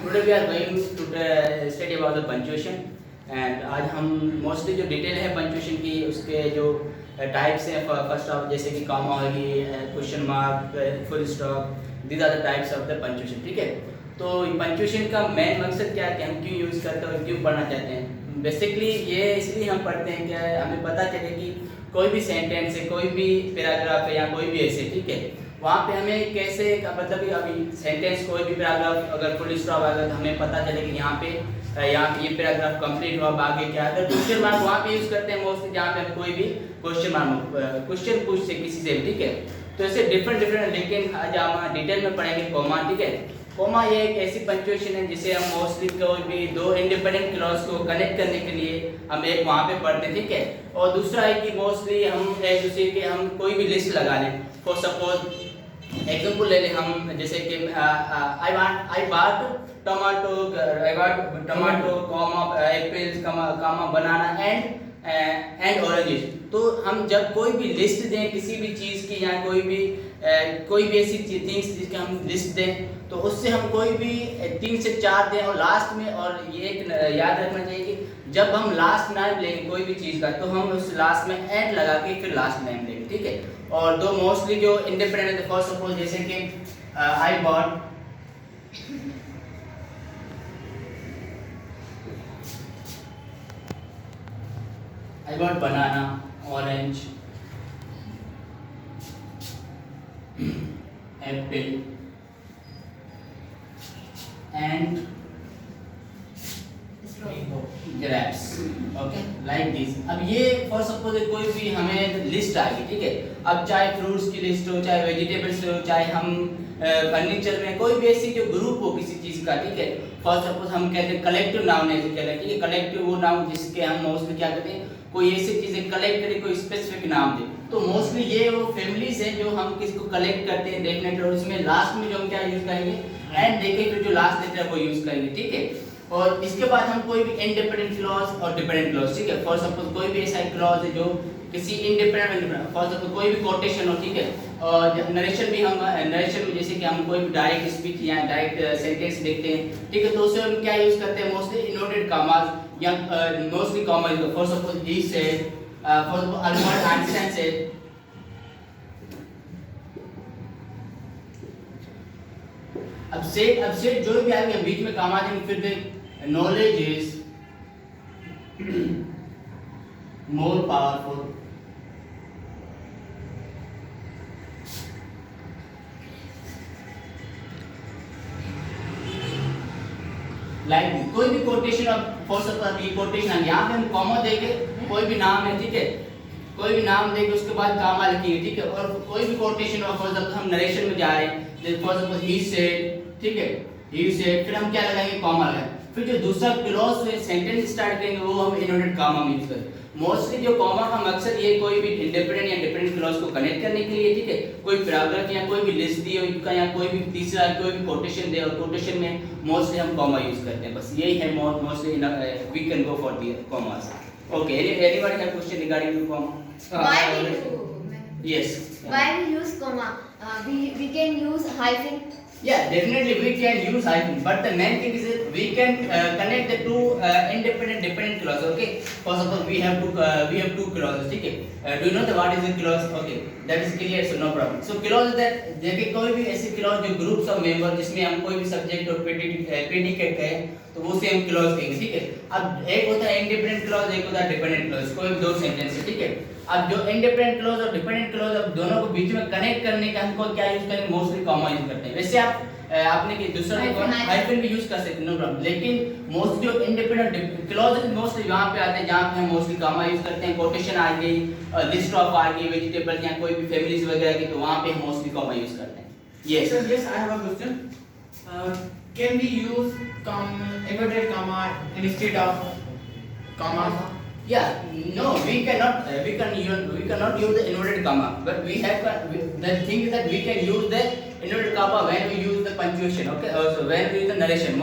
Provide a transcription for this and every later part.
Today we are going to study about the punctuation and आज हम mostly जो detail है पंक्चुएशन की उसके जो टाइप्स हैं फर्स्ट ऑफ जैसे कि कॉमा होगी, question mark, full stop, these are the types of the punctuation. ठीक है, तो पंक्चुएशन का मेन मकसद क्या है कि हम क्यों यूज़ करते हैं और क्यों पढ़ना चाहते हैं। बेसिकली ये इसलिए हम पढ़ते हैं कि हमें पता चले कि कोई भी सेंटेंस है, कोई भी पैराग्राफ है या कोई भी ऐसे, ठीक है, वहाँ पे हमें कैसे मतलब कि अभी सेंटेंस कोई भी पैराग्राफ अगर फुल स्टॉप आएगा तो हमें पता चले कि यहाँ पे ये पैराग्राफ कंप्लीट हुआ, आगे क्या है। क्वेश्चन मार्क वहाँ पे यूज़ करते हैं मोस्टली जहाँ पे हम कोई भी क्वेश्चन पूछते किसी से, ठीक है। तो ऐसे डिफरेंट, लेकिन आज हम डिटेल में पढ़ेंगे कोमा। ठीक है, कोमा ये एक ऐसी पंक्चुएशन है जिसे हम मोस्टली कोई भी दो इंडिपेंडेंट क्लॉज को कनेक्ट करने के लिए हम एक वहाँ पे पढ़ते हैं, ठीक है। और दूसरा है कि मोस्टली हम एक दूसरे के हम कोई भी लिस्ट लगा लें। फॉर सपोज एग्जाम्पल ले लें हम, जैसे कि आई बाट tomato comma apples comma banana and oranges. तो हम जब कोई भी लिस्ट दें किसी भी चीज़ की या कोई भी ऐसी थिंग्स जिसकी हम लिस्ट दें तो उससे हम कोई भी 3 से 4 दें और लास्ट में, और ये एक याद रखना चाहिए कि जब हम लास्ट नाम लेंगे कोई भी चीज़ का तो हम उस लास्ट में एंड लगा के फिर लास्ट नाम लेंगे, ठीक है। और दो मोस्टली जो इंडिपेंडेंट फॉर सपोज जैसे कि I bought banana, orange, Apple and grapes, okay, like this. अब ये फॉर सपोज कोई भी हमें लिस्ट आ गई, ठीक है। अब चाहे फ्रूट्स की लिस्ट हो, चाहे वेजिटेबल्स हो, चाहे हम फर्नीचर में कोई भी ऐसी जो ग्रुप हो किसी चीज़ का, ठीक है। फॉर सपोज हम कहते हैं कलेक्टिव नाउन ऐसे कहते हैं, ठीक है। कलेक्टिव वो नाउन जिसके हम मोस्टली क्या कहते हैं, कोई ऐसी चीज़ें कलेक्ट करें, कोई स्पेसिफिक नाम दे। तो मोस्टली ये वो फैमिलीज है जो हम किसको कलेक्ट करते हैं डेफिनेटली, और उसमें लास्ट में जो हम क्या यूज़ करेंगे एंड देखें, फिर जो लास्ट लेटर है वो यूज़ करेंगे, ठीक है। और इसके बाद हम कोई भी इंडिपेंडेंट क्लॉज और डिपेंडेंट क्लॉज, ठीक है। फॉर सपोज कोई भी ऐसा क्लॉज है जो किसी इंडिपेंडेंट, फॉर सपोज कोई भी कोटेशन हो, ठीक है। और नरेशन भी हम नरेशन में जैसे कि हम कोई भी डायरेक्ट स्पीच या डायरेक्ट सेंटेंस देखते हैं, ठीक है। तो उसे हम क्या यूज करते हैं मोस्टली इनवर्टेड कॉमास या mostly comma. For suppose he said, for suppose Albert Einstein said. अब सेड जो भी आएंगे बीच में कॉमा देंगे, फिर दें knowledge is more powerful like कोई भी कोटेशन। अब फॉर सपोज ये कोटेशन यहाँ पे हम कॉमा देके कोई भी नाम है, ठीक है, कोई भी नाम देके उसके बाद कॉमा लिखेंगे, ठीक है। और कोई भी कोटेशन और फॉर सपोज हम नरेशन में जा रहे हैं, जैसे फॉर सपोज ही सेड, ठीक है, ही सेड, फिर हम क्या लगाएंगे कॉमा लगाएंगे। फिर जो दूसरा क्लॉज सेंटेंस स्टार्ट करेंगे वो हम इनवर्टेड कॉमा में यूज करेंगे। मोस्टली जो कॉमा का मकसद ये कोई भी इंडिपेंडेंट या डिपेंडेंट क्लॉज को कनेक्ट करने के लिए, ठीक है। कोई पैराग्राफ या कोई भी लिस्ट दी हो या कोई भी तीसरा कोई भी कोटेशन दे, और कोटेशन में मोस्टली हम कॉमा यूज करते हैं। बस यही है mostly we can go for the commas. Okay, anybody have question regarding to comma? Why we do? Yes. Why we use comma? We can use hyphen. Yeah, definitely we can use hyphen, but the main thing is that we can connect the two independent dependent clauses. Okay, for example, we have two clauses. ठीक है, do you know what is the clause? Okay, that is clear, so no problem. So clause that देखिए कोई भी ऐसी clause जो groups of member जिसमें हम कोई भी subject और predicate है तो वो से हम clause कहेंगे, ठीक है। अब एक होता है independent clause, एक होता है dependent clause, कोई भी दो सेंटेंस है, ठीक है। अब जो इंडिपेंडेंट क्लॉज और डिपेंडेंट क्लॉज अब दोनों को बीच में कनेक्ट करने का हमको क्या यूज करेंगे, मोस्टली कॉमा यूज करते हैं। वैसे आपने कि दूसरा हाइफन भी यूज कर सकते हैं, नो प्रॉब्लम, लेकिन मोस्ट जो इंडिपेंडेंट क्लॉज मोस्टली वहां पे आते हैं जहां पे हम मोस्टली कॉमा यूज करते हैं। कोटेशन आ गई, लिस्ट ऑफ आ गई, वेजिटेबल या कोई भी फैमिलीज वगैरह की, तो वहां पे हम मोस्टली कॉमा यूज करते हैं। Yes, sir, yes, I have a question. Can we use inverted comma instead of comma? Yeah, no, we cannot use the inverted comma, but we have the thing is that we can use the inverted comma when we use the punctuation, okay. So when we use the narration,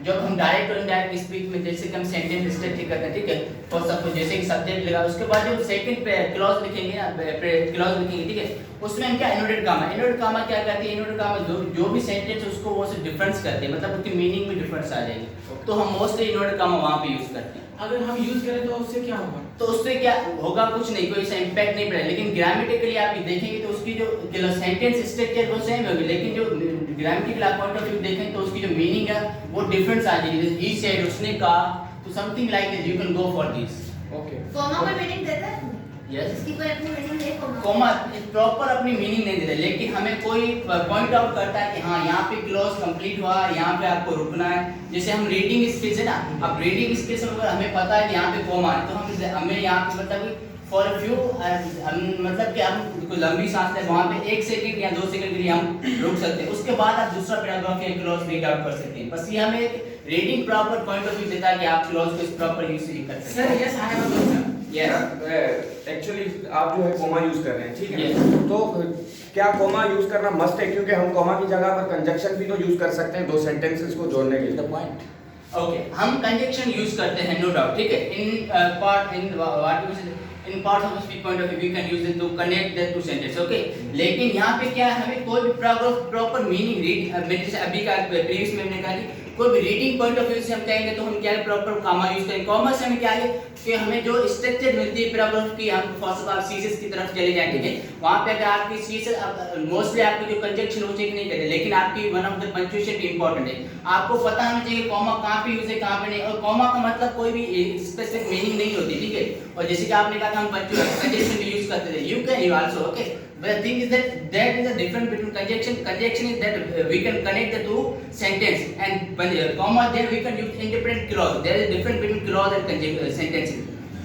जब हम direct और indirect speech में जैसे कि हम sentence structure करते हैं, ठीक है, फॉर सपोज जैसे कि सब्जेक्ट लगा, उसके बाद जो सेकंड पे क्लॉज लिखेंगे ना, क्लॉज लिखेंगे, ठीक है, उसमें हम क्या इनवर्टेड कामा, इनवर्टेड कामा क्या करती है, इनवर्टेड कामा जो भी सेंटेंस उसको वो से डिफरेंस करते हैं, मतलब उसकी मीनिंग में डिफरेंस आ जाएगी, तो हम मोस्टली इनवर्टेड कामा वहां पे यूज करते हैं। अगर हम यूज करें तो उससे क्या होगा? तो उससे क्या होगा, कुछ नहीं, कोई सा इम्पैक्ट नहीं पड़ेगा, लेकिन ग्रामेटिकली आप देखेंगे तो उसकी जो सेंटेंस स्ट्रक्चर वो सेम होगी, लेकिन जो ग्रामेटिकल पॉइंट ऑफ व्यू देखें तो उसकी जो मीनिंग है वो डिफरेंस आ जाएगी। ही सेड, उसने कहा, तो something like this, you can go for this. Okay, comma कोई मीनिंग देता है? यस, इसकी कोई अपनी मीनिंग है कॉमा? कॉमा प्रॉपर अपनी मीनिंग नहीं देता, लेकिन हमें कोई पॉइंट आउट करता है कि हाँ यहाँ पे क्लॉज कंप्लीट हुआ, यहाँ पे आपको रुकना है। जैसे हम रीडिंग स्किल्स है ना, अब रीडिंग स्किल्स में अगर हमें पता है कि यहाँ पे कॉमा है, तो हमें यहाँ पे मतलब फॉर अ फ्यू मतलब कि हम कोई लंबी सांस लें, वहाँ पे 1 सेकंड या 2 सेकंड के लिए हम रुक सकते हैं, उसके बाद आप दूसरा पैराग्राफ या क्लॉज रीड आउट कर सकते हैं। बस ये हमें reading proper point of view देता है कि आप क्लॉज को इस प्रॉपर यूज कर सकते सर हैं। Yes I have a question. Actually आप जो है कोमा यूज कर रहे हैं, ठीक है, Yes. तो क्या कोमा यूज करना मस्ट है? क्योंकि हम कोमा की जगह पर कंजक्शन भी तो यूज कर सकते हैं दो सेंटेंसेस को जोड़ने के लिए। पॉइंट ओके, हम कंजक्शन यूज करते हैं, नो डाउट, ठीक है, in part in what in part of speech point of view we can use it to connect the two sentence, okay. लेकिन यहाँ पे क्या है, हमें कोई भी प्रॉपर मीनिंग रीड, मैंने जैसे अभी का प्रीवियस में मैंने कहा कि कोई भी रीडिंग पॉइंट ऑफ व्यू से हम कहेंगे तो हम क्या प्रॉपर कामा यूज करेंगे। कॉमा से हमें क्या है कि हमें जो स्ट्रक्चर मिलती है पैराग्राफ की, हम फर्स्ट आप सीसेस की तरफ चले जाएं, ठीक है, वहां पे अगर आपकी सीसेस मोस्टली आपकी जो कंजक्शन वो चेक नहीं करते, लेकिन आपकी one of the punctuation important है, आपको पता होना चाहिए कॉमा कहां पे यूज है कहां पे नहीं, और कॉमा का मतलब कोई भी स्पेसिफिक मीनिंग नहीं होती, ठीक है। और जैसे कि आपने कहा था हम कंजक्शन भी यूज करते थे, you can you also, okay, but the thing is that there is a difference between conjunction is that we can connect the two sentence, and comma then we can use independent clause. There is a difference between clause and sentence.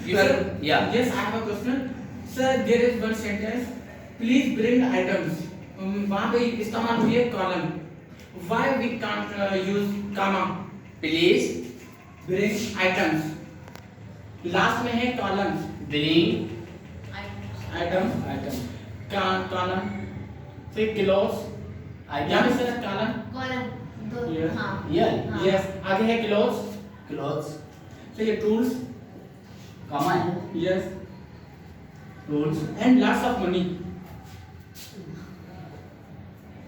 You have, yeah, Yes, I have a question. Sir, there is one sentence. Please bring items. वहाँ पे इस्तेमाल हुई है column. Why we can't use comma? please Bring items. Last में है column. bring Item. Column. फिर close. यहाँ पे सर column. कॉलम दो, Yes. हाँ yeah, हाँ। Yes. आगे है close. clause फिर ये tools. comma है, Yes. rules And lots of money.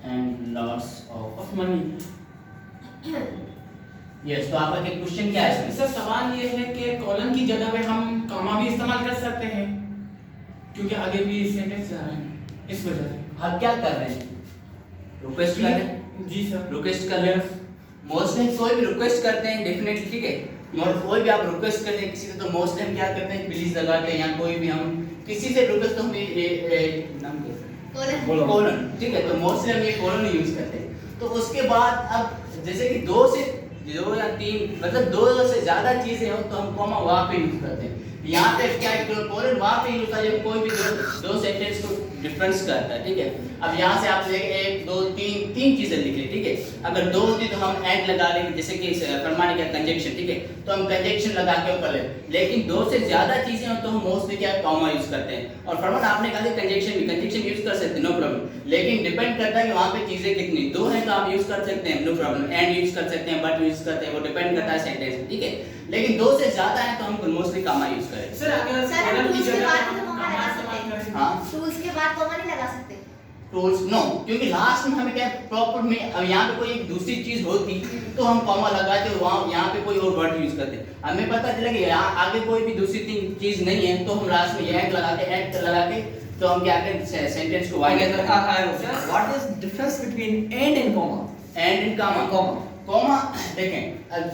and lots of Of money. yes। तो आपका क्या क्वेश्चन क्या है इसमें? सर सवाल ये है कि कॉलम की जगह पे हम कॉमा भी इस्तेमाल कर सकते हैं, क्योंकि आगे भी सेंटेंस आ रहे हैं, इस वजह से। हम क्या कर रहे हैं, रिक्वेस्ट कर रहे हैं, जी सर। रिक्वेस्ट कर रहे हैं, मोस्टली कोई भी रिक्वेस्ट करते हैं डेफिनेटली, ठीक है, और कोई भी आप रिक्वेस्ट करते हैं किसी से तो मोस्टली हम क्या करते हैं, प्लीज लगाते हैं, या कोई भी हम किसी से रिक्वेस्ट तो हम नाम कॉलम कोलन, ठीक है, तो मोस्टली हम ये कोलन यूज करते हैं। तो उसके बाद अब जैसे कि 2 या 3 मतलब 2 से ज्यादा चीजें हो तो हम कॉमा वहां पे यूज करते हैं। यहाँ पे क्या है, कोलन वहां पे यूज होता है जब कोई भी दो सेंटेंस को डिफरेंस करता है, ठीक है। अब यहाँ से आप 1 2 3 चीजें लिख ली, ठीक है, अगर 2 होती तो हम एंड लगा लेंगे, जैसे कि फरमाने का कंजक्शन, ठीक है, तो हम कंजक्शन लगा के ऊपर ले, लेकिन 2 से ज्यादा चीजें हो तो हम मोस्टली क्या कॉमा यूज करते हैं। और फरमान आपने कहा कि कंजक्शन यूज कर सकते हैं, नो प्रॉब्लम, लेकिन डिपेंड करता है कि वहां पे चीजें कितनी, 2 हैं तो आप यूज कर सकते हैं, नो प्रॉब्लम, एंड यूज कर सकते हैं, बट यूज करते हैं, वो डिपेंड करता है सेंटेंस पे, ठीक है, लेकिन 2 से ज्यादा है तो हम मोस्टली कॉमा यूज करें। सर अगर सर, हम कॉलम की tools के जगह बाद पे भी तो हम कॉमा कॉमा लगा इस्तेमाल सकते हैं। करें। हाँ, टूल्स के बाद कॉमा नहीं लगा सकते। टूल्स नो, क्योंकि लास्ट में हमें क्या प्रॉपर में अब यहाँ पे कोई एक दूसरी चीज होती तो हम कॉमा लगाते और वहाँ यहाँ पे कोई और वर्ड यूज करते, हमें पता चला कि यहाँ आगे कोई भी दूसरी चीज नहीं है तो हम लास्ट में एंड लगा के तो हम क्या करें सेंटेंस को wide What is difference between and and comma? And in comma देखें,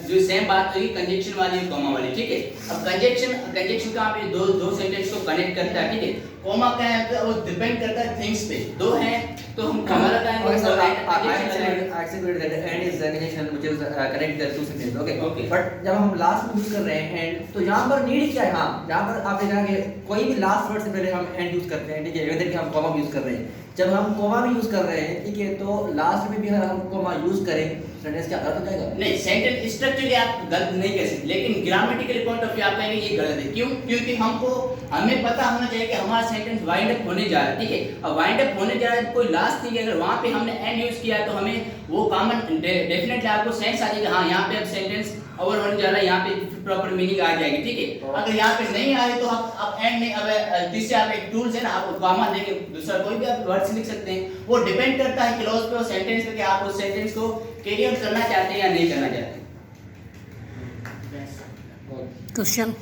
जो सेम बात हुई कंजक्शन वाली और कॉमा वाली, ठीक है। अब कंजक्शन का आप ये दो सेंटेंस को कनेक्ट करता है, ठीक है। कॉमा क्या है, वो डिपेंड करता है थिंग्स पे, 2 हैं तो हम कॉमा लगाएंगे। Okay, sir, और I accept that and is the connection which is connect the two sentences. Okay. Okay. But जब हम लास्ट में यूज कर रहे हैं and तो यहाँ पर नीड क्या है? हाँ, यहाँ पर आप देखा कि कोई भी लास्ट वर्ड से पहले हम एंड यूज करते हैं, ठीक है, वेदर कि हम कॉमा यूज कर रहे हैं, जब हम कोमा भी यूज कर रहे हैं, ठीक है, तो लास्ट में भी अगर हम कोमा यूज करें सेंटेंस क्या गलत हो जाएगा? नहीं, सेंटेंस स्ट्रक्चरली आप गलत नहीं कह सकते, लेकिन ग्रामेटिकल पॉइंट ऑफ व्यू आप कहेंगे ये गलत है। क्यों? क्योंकि हमें पता होना चाहिए कि हमारा सेंटेंस वाइंड अप होने जा रहा है, ठीक है। अब वाइंड अप होने जा रहा है, कोई लास्ट नहीं है, अगर वहां पे हमने एंड यूज किया तो हमें वो कॉमन डेफिनेटली आपको सेंस आ जाएगा, हाँ यहाँ पे अब सेंटेंस ओवर होने जा रहा है, यहाँ पे प्रॉपर मीनिंग आ जाएगी, ठीक है। अगर यहाँ पे नहीं आ रही तो आप एंड नहीं, अब तीसरे आप एक टूल्स है ना, आप कॉमा देके दूसरा कोई भी आप वर्ड्स लिख सकते हैं। वो डिपेंड करता है क्लॉज पे और सेंटेंस पे कि आप उस सेंटेंस को कैरी आउट करना चाहते हैं या नहीं करना चाहते हैं। क्वेश्चन